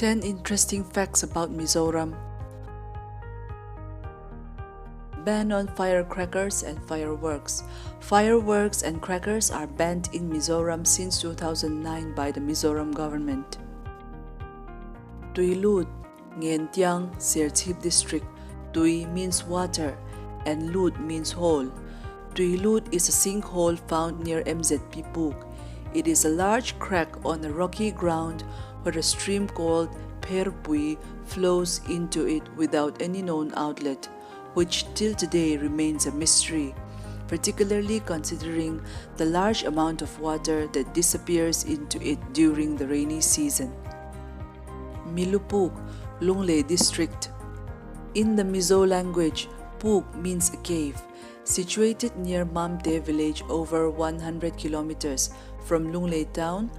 10 interesting facts about Mizoram. Ban on firecrackers and fireworks. Fireworks and crackers are banned in Mizoram since 2009 by the Mizoram government. Tui Lut, Ngien Tiang, Serchip district. Tui means water and Lut means hole. Tui Lut is a sinkhole found near MZP Puk. It is a large crack on a rocky ground where a stream called Perpui flows into it without any known outlet, which till today remains a mystery, particularly considering the large amount of water that disappears into it during the rainy season. Milupuk, Lunglei district. In the Mizo language, Puk means a cave. Situated near Mamte village over 100 kilometers from Lunglei town,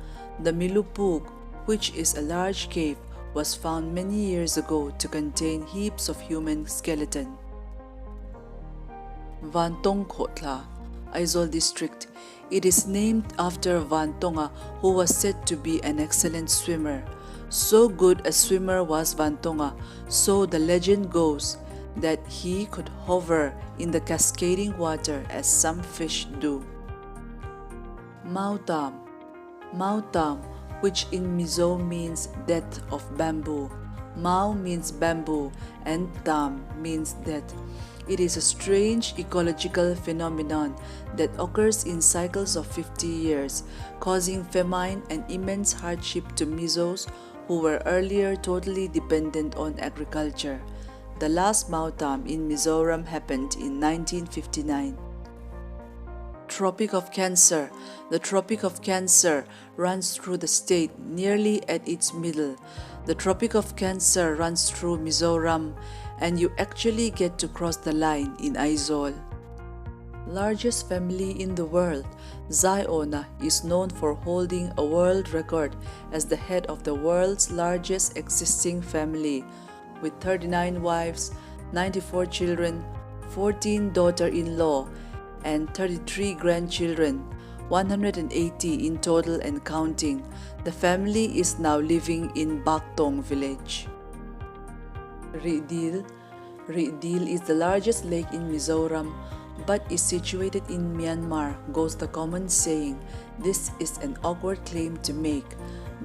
the Milupuk, which is a large cave, was found many years ago to contain heaps of human skeleton. Vantong Khotla, Aizawl district. It is named after Vantonga, who was said to be an excellent swimmer. So good a swimmer was Vantonga, so the legend goes, that he could hover in the cascading water as some fish do. Mautam, Mautam, which in Mizo means death of bamboo. Mau means bamboo and Tam means death. It is a strange ecological phenomenon that occurs in cycles of 50 years, causing famine and immense hardship to Mizos who were earlier totally dependent on agriculture. The last Mautam in Mizoram happened in 1959. Tropic of Cancer. The Tropic of Cancer runs through the state nearly at its middle. The Tropic of Cancer runs through Mizoram, and you actually get to cross the line in Aizawl. Largest family in the world, Zaiona is known for holding a world record as the head of the world's largest existing family, with 39 wives, 94 children, 14 daughter-in-law, and 33 grandchildren, 180 in total and counting. The family is now living in Baktong village. Ridil. Ridil is the largest lake in Mizoram, but is situated in Myanmar, goes the common saying. This is an awkward claim to make,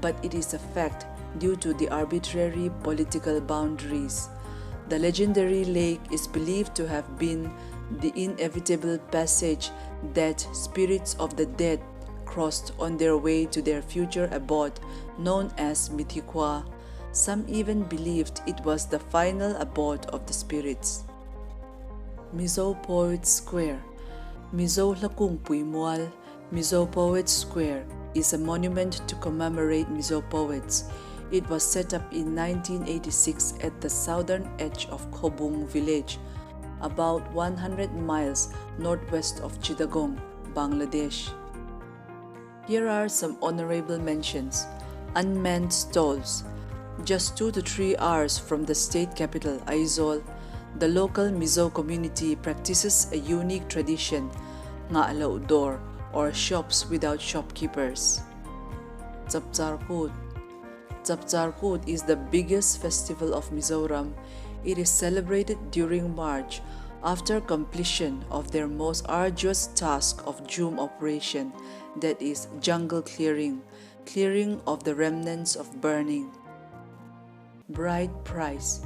but it is a fact due to the arbitrary political boundaries. The legendary lake is believed to have been the inevitable passage that spirits of the dead crossed on their way to their future abode, known as Mithikwa. Some even believed it was the final abode of the spirits. Mizo Poets Square. Mizo Lakung Puimual, Mizo Poets Square is a monument to commemorate Mizo poets. It was set up in 1986 at the southern edge of Khobung village, about 100 miles northwest of Chittagong, Bangladesh. Here are some honorable mentions. Unmanned stalls. Just 2 to 3 hours from the state capital, Aizawl, the local Mizo community practices a unique tradition, nga laudor, or shops without shopkeepers. Chapcharkut. Chapcharkut is the biggest festival of Mizoram. It is celebrated during March after completion of their most arduous task of Jum operation, that is jungle clearing, clearing of the remnants of burning. Bride price.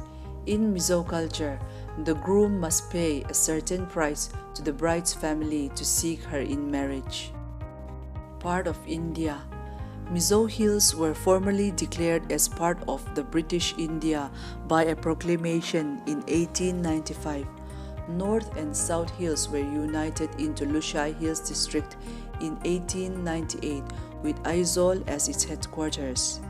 In Mizo culture, the groom must pay a certain price to the bride's family to seek her in marriage. Part of India. Mizo Hills were formerly declared as part of the British India by a proclamation in 1895. North and South Hills were united into Lushai Hills district in 1898 with Aizawl as its headquarters.